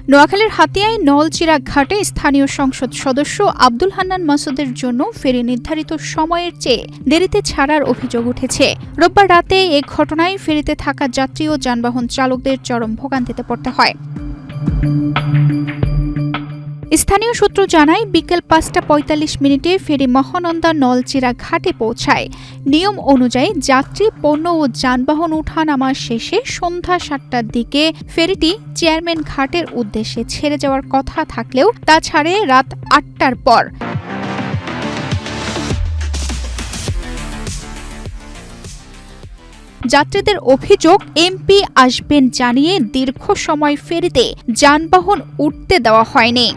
নোয়াখালীর হাতিয়ায় নলচিরা ঘাটে স্থানীয় সংসদ সদস্য আব্দুল হান্নান মাসুদের জন্য ফেরি নির্ধারিত সময়ের চেয়ে দেরিতে ছাড়ার অভিযোগ উঠেছে। রোববার রাতে এ ঘটনায় ফেরিতে থাকা যাত্রী ও যানবাহন চালকদের চরম ভোগান্তিতে পড়তে হয়। স্থানীয় সূত্র জানায়, বিকেল ৫টা ৪৫ ফেরি মহানন্দা নলচিরা ঘাটে পৌঁছায়। নিয়ম অনুযায়ী যাত্রী, পণ্য ও যানবাহন ওঠা-নামা শেষে সন্ধ্যা ৭টার দিকে ফেরিটি চেয়ারম্যান ঘাটের উদ্দেশ্যে ছেড়ে যাওয়ার কথা থাকলেও তা ছাড়ে রাত ৮টার পর। যাত্রীদের অভিযোগ, এমপি আসবেন জানিয়ে দীর্ঘ সময় ফেরিতে যানবাহন উঠতে দেওয়া হয়নি।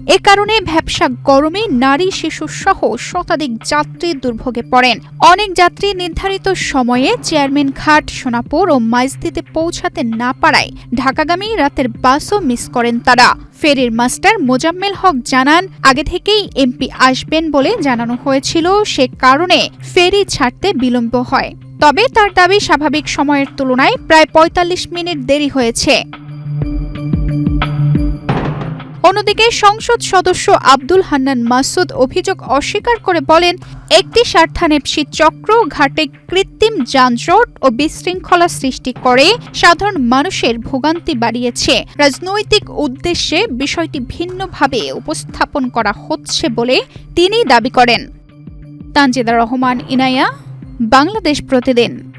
এ কারণে ভ্যাপসা গরমে নারী, শিশু সহ শতাধিক যাত্রী দুর্ভোগে পড়েন। অনেক যাত্রী নির্ধারিত সময়ে চেয়ারম্যান ঘাট, সোনাপুর ও মাইজদীতে পৌঁছাতে না পারায় ঢাকাগামী রাতের বাসও মিস করেন তারা। ফেরির মাস্টার মোজাম্মেল হক জানান, আগে থেকেই এমপি আসবেন বলে জানানো হয়েছিল, সে কারণে ফেরি ছাড়তে বিলম্ব হয়। তবে তার দাবি, স্বাভাবিক সময়ের তুলনায় প্রায় ৪৫ মিনিট দেরি হয়েছে। অন্যদিকে সংসদ সদস্য আব্দুল হান্নান মাসুদ অভিযোগ অস্বীকার করে বলেন, একটি স্বার্থান্বেষী চক্র ঘাটে কৃত্রিম যানজট ও বিশৃঙ্খলা সৃষ্টি করে সাধারণ মানুষের ভোগান্তি বাড়িয়েছে। রাজনৈতিক উদ্দেশ্যে বিষয়টি ভিন্নভাবে উপস্থাপন করা হচ্ছে বলে তিনি দাবি করেন। তানজিদা রহমান, ইনায়া, বাংলাদেশ প্রতিদিন।